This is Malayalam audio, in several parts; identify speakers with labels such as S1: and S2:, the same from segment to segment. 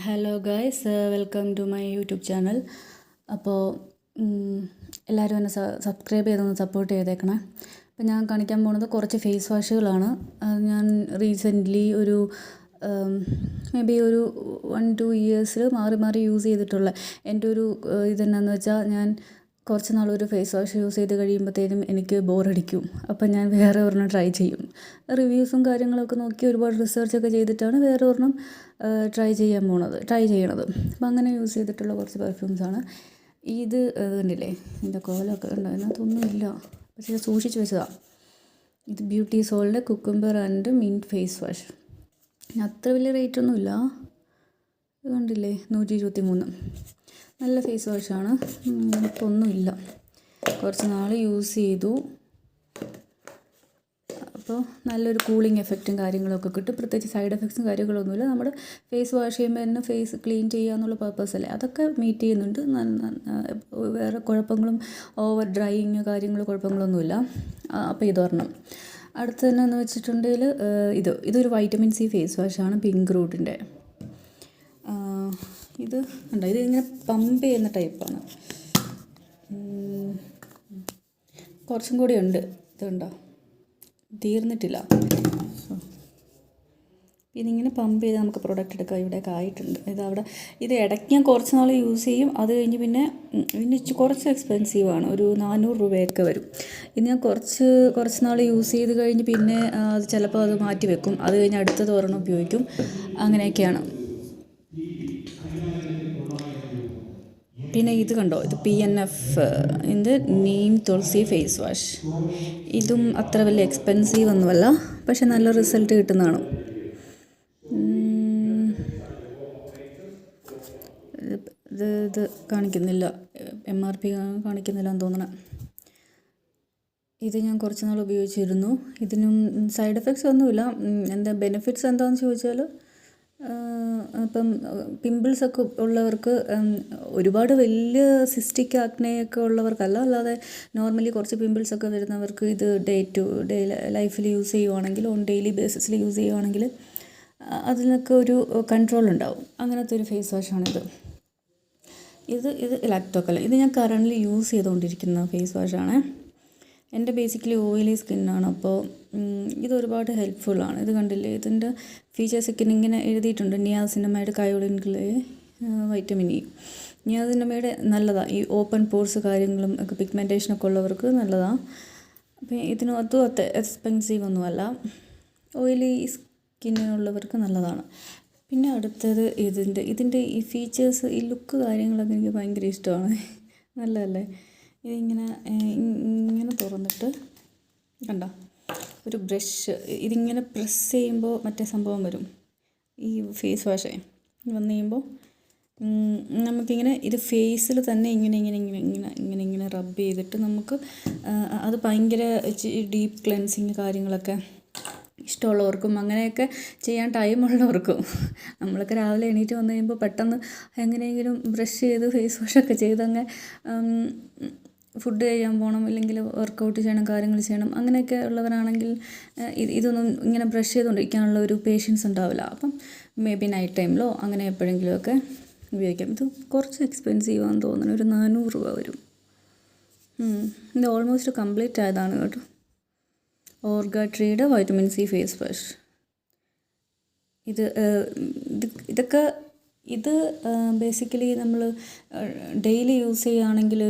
S1: Hello guys, welcome to my YouTube channel. അപ്പോൾ എല്ലാവരും എന്നെ സബ്സ്ക്രൈബ് ചെയ്തൊന്ന് സപ്പോർട്ട് ചെയ്തേക്കണേ. അപ്പോൾ ഞാൻ കാണിക്കാൻ പോകുന്നത് കുറച്ച് ഫേസ് വാഷുകളാണ്. ഞാൻ റീസെൻ്റ്ലി ഒരു മേ ബി ഒരു 1-2 ഇയേഴ്സിൽ മാറി മാറി യൂസ് ചെയ്തിട്ടുള്ള എൻ്റെ ഒരു ഇതെന്നാന്ന് വെച്ചാൽ, ഞാൻ കുറച്ച് നാളൊരു ഫേസ് വാഷ് യൂസ് ചെയ്ത് കഴിയുമ്പോഴത്തേനും എനിക്ക് ബോറടിക്കും. അപ്പം ഞാൻ വേറെ ഒരെണ്ണം ട്രൈ ചെയ്യും. റിവ്യൂസും കാര്യങ്ങളൊക്കെ നോക്കി ഒരുപാട് റിസർച്ചൊക്കെ ചെയ്തിട്ടാണ് വേറെ ഒരെണ്ണം ട്രൈ ചെയ്യണത്. അപ്പം അങ്ങനെ യൂസ് ചെയ്തിട്ടുള്ള കുറച്ച് പെർഫ്യൂംസാണ് ഇത്. കണ്ടില്ലേ, ഇതിൻ്റെ കോലമൊക്കെ ഉണ്ടോ? അതിനകത്തൊന്നുമില്ല, പക്ഷേ സൂക്ഷിച്ച് വെച്ചതാണ്. ഇത് ബ്യൂട്ടി സോളിൻ്റെ cucumber and mint face wash. അത്ര വലിയ റേറ്റൊന്നുമില്ല. ഇത് കണ്ടില്ലേ, 123. നല്ല ഫേസ് വാഷാണ്. ഇപ്പോൾ ഒന്നുമില്ല, കുറച്ച് നാൾ യൂസ് ചെയ്തു. അപ്പോൾ നല്ലൊരു കൂളിംഗ് എഫക്റ്റും കാര്യങ്ങളൊക്കെ കിട്ടും. പ്രത്യേകിച്ച് സൈഡ് എഫക്ട്സും കാര്യങ്ങളൊന്നുമില്ല. നമ്മുടെ ഫേസ് വാഷ് ചെയ്യുമ്പോൾ തന്നെ ഫേസ് ക്ലീൻ ചെയ്യുക എന്നുള്ള പർപ്പസല്ലേ, അതൊക്കെ മീറ്റ് ചെയ്യുന്നുണ്ട്. വേറെ കുഴപ്പങ്ങളും ഓവർ ഡ്രൈയിങ് കുഴപ്പങ്ങളൊന്നുമില്ല. അപ്പോൾ ഇതൊരെണ്ണം. അടുത്ത് തന്നെ എന്ന് വെച്ചിട്ടുണ്ടെങ്കിൽ ഇതൊരു വൈറ്റമിൻ സി ഫേസ് വാഷാണ്, പിങ്ക് റൂട്ടിൻ്റെ. ഇത് ഉണ്ടോ, ഇത് ഇങ്ങനെ പമ്പ് ചെയ്യുന്ന ടൈപ്പാണ്. കുറച്ചും കൂടി ഉണ്ട്. ഇതുണ്ടോ, തീർന്നിട്ടില്ല. ഇതിങ്ങനെ പമ്പ് ചെയ്ത് നമുക്ക് പ്രൊഡക്റ്റ് എടുക്കാം. ഇവിടെയൊക്കെ ആയിട്ടുണ്ട്. ഇത് ഇടയ്ക്ക് ഞാൻ കുറച്ച് നാൾ യൂസ് ചെയ്യും. അത് കഴിഞ്ഞ് പിന്നെ കുറച്ച് എക്സ്പെൻസീവാണ്, ഒരു 400 രൂപയൊക്കെ വരും. ഇത് ഞാൻ കുറച്ച് നാൾ യൂസ് ചെയ്ത് കഴിഞ്ഞ് പിന്നെ അത് ചിലപ്പോൾ അത് മാറ്റി വെക്കും. അത് കഴിഞ്ഞ് അടുത്തത് ഒരെണ്ണം ഉപയോഗിക്കും. അങ്ങനെയൊക്കെയാണ്. പിന്നെ ഇത് കണ്ടോ, ഇത് PNF ഇത് നീം തുളസി ഫേസ് വാഷ്. ഇതും അത്ര വലിയ എക്സ്പെൻസീവ് ഒന്നുമല്ല, പക്ഷെ നല്ല റിസൾട്ട് കിട്ടുന്നതാണ്. ഇത് കാണിക്കുന്നില്ല, MRP കാണിക്കുന്നില്ല എന്ന് തോന്നണം. ഇത് ഞാൻ കുറച്ച് നാൾ ഉപയോഗിച്ചിരുന്നു. ഇതിനും സൈഡ് എഫക്ട്സ് ഒന്നുമില്ല. ബെനിഫിറ്റ്സ് എന്താണെന്ന് ചോദിച്ചാൽ, ഇപ്പം പിമ്പിൾസൊക്കെ ഉള്ളവർക്ക്, ഒരുപാട് വലിയ സിസ്റ്റിക് ആക്നെയൊക്കെ ഉള്ളവർക്കല്ല, അല്ലാതെ നോർമലി കുറച്ച് പിമ്പിൾസൊക്കെ വരുന്നവർക്ക് ഇത് ഡേ ടു ഡേ ലൈഫിൽ യൂസ് ചെയ്യുവാണെങ്കിൽ, ഓൺ ഡെയിലി ബേസിസിൽ യൂസ് ചെയ്യുവാണെങ്കിൽ അതിനൊക്കെ ഒരു കൺട്രോൾ ഉണ്ടാവും. അങ്ങനത്തെ ഒരു ഫേസ് വാഷാണിത്. ഇത് ലാക്ടോക്കല്ല. ഇത് ഞാൻ കറൻ്റ് യൂസ് ചെയ്തുകൊണ്ടിരിക്കുന്ന ഫേസ് വാഷാണ്. എൻ്റെ ബേസിക്കലി ഓയിലി സ്കിന്നാണ്. അപ്പോൾ ഇതൊരുപാട് ഹെൽപ്ഫുള്ളാണ്. ഇത് കണ്ടില്ലേ, ഇതിൻ്റെ ഫീച്ചേഴ്സൊക്കെ ഇങ്ങനെ എഴുതിയിട്ടുണ്ട്. Niacinamide, kaolin clay, vitamin E. Niacinamide നല്ലതാണ്. ഈ ഓപ്പൺ പോർസ് കാര്യങ്ങളും ഒക്കെ പിഗ്മെൻറ്റേഷനൊക്കെ ഉള്ളവർക്ക് നല്ലതാണ്. അപ്പോൾ അതും അത്ര എക്സ്പെൻസീവ് ഒന്നുമല്ല. ഓയിലി സ്കിന്നിനുള്ളവർക്ക് നല്ലതാണ്. പിന്നെ അടുത്തത് ഇതിൻ്റെ ഈ ഫീച്ചേഴ്സ്, ഈ ലുക്ക് കാര്യങ്ങളൊക്കെ എനിക്ക് ഭയങ്കര ഇഷ്ടമാണ്. നല്ലതല്ലേ? ഇങ്ങനെ തുറന്നിട്ട് കണ്ടോ, ഒരു ബ്രഷ്, ഇതിങ്ങനെ പ്രസ് ചെയ്യുമ്പോൾ മറ്റേ സംഭവം വരും. ഈ ഫേസ് വാഷേ വന്നു കഴിയുമ്പോൾ നമുക്കിങ്ങനെ ഇത് ഫേസിൽ തന്നെ ഇങ്ങനെ റബ്ബ് ചെയ്തിട്ട് നമുക്ക് അത് ഭയങ്കര ഡീപ്പ് ക്ലെൻസിങ് കാര്യങ്ങളൊക്കെ ഇഷ്ടമുള്ളവർക്കും അങ്ങനെയൊക്കെ ചെയ്യാൻ ടൈമുള്ളവർക്കും, നമ്മളൊക്കെ രാവിലെ എണീറ്റ് വന്നു കഴിയുമ്പോൾ പെട്ടെന്ന് എങ്ങനെയെങ്കിലും ബ്രഷ് ചെയ്ത് ഫേസ് വാഷൊക്കെ ചെയ്തങ്ങ് ഫുഡ് കഴിക്കാൻ പോകണം, ഇല്ലെങ്കിൽ വർക്കൗട്ട് ചെയ്യണം, കാര്യങ്ങൾ ചെയ്യണം, അങ്ങനെയൊക്കെ ഉള്ളവരാണെങ്കിൽ ഇതൊന്നും ഇങ്ങനെ ബ്രഷ് ചെയ്തുകൊണ്ടിരിക്കാനുള്ള ഒരു പേഷ്യൻസ് ഉണ്ടാവില്ല. അപ്പം മേ ബി നൈറ്റ് ടൈമിലോ അങ്ങനെ എപ്പോഴെങ്കിലുമൊക്കെ ഉപയോഗിക്കാം. ഇത് കുറച്ച് എക്സ്പെൻസീവാണെന്ന് തോന്നുന്നു, ഒരു 400 രൂപ വരും. ഇത് ഓൾമോസ്റ്റ് കംപ്ലീറ്റ് ആയതാണ് കേട്ടോ. ഓർഗാട്രീയുടെ വൈറ്റമിൻ സി ഫേസ് വാഷ്. ഇത് ബേസിക്കലി നമ്മൾ ഡെയിലി യൂസ് ചെയ്യുകയാണെങ്കിൽ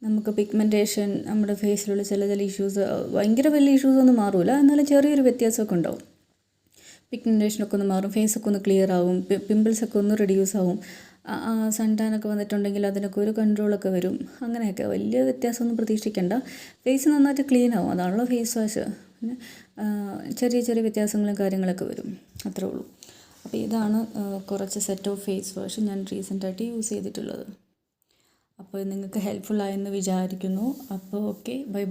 S1: നമുക്ക് പിഗ്മെൻറ്റേഷൻ, നമ്മുടെ ഫേസിലുള്ള ചില ഇഷ്യൂസ്, ഭയങ്കര വലിയ ഇഷ്യൂസ് ഒന്നും മാറില്ല, എന്നാലും ചെറിയൊരു വ്യത്യാസമൊക്കെ ഉണ്ടാവും. പിഗ്മെൻറ്റേഷനൊക്കെ ഒന്ന് മാറും, ഫേസൊക്കെ ഒന്ന് ക്ലിയർ ആവും, പിമ്പിൾസൊക്കെ ഒന്ന് റെഡ്യൂസ് ആവും, സൺ ടാനൊക്കെ വന്നിട്ടുണ്ടെങ്കിൽ അതിനൊക്കെ ഒരു കൺട്രോളൊക്കെ വരും. അങ്ങനെയൊക്കെ വലിയ വ്യത്യാസമൊന്നും പ്രതീക്ഷിക്കേണ്ട. ഫേസ് നന്നായിട്ട് ക്ലീൻ ആവും, അതാണല്ലോ ഫേസ് വാഷ്. പിന്നെ ചെറിയ വ്യത്യാസങ്ങളും കാര്യങ്ങളൊക്കെ വരും, അത്രേ ഉള്ളൂ. അപ്പോൾ ഇതാണ് കുറച്ച് സെറ്റ് ഓഫ് ഫേസ് വാഷ് ഞാൻ റീസെൻ്റായിട്ട് യൂസ് ചെയ്തിട്ടുള്ളത്. അപ്പോൾ നിങ്ങൾക്ക് ഹെൽപ്ഫുള്ളായെന്ന് വിചാരിക്കുന്നു. അപ്പോൾ ഓക്കെ, ബൈ.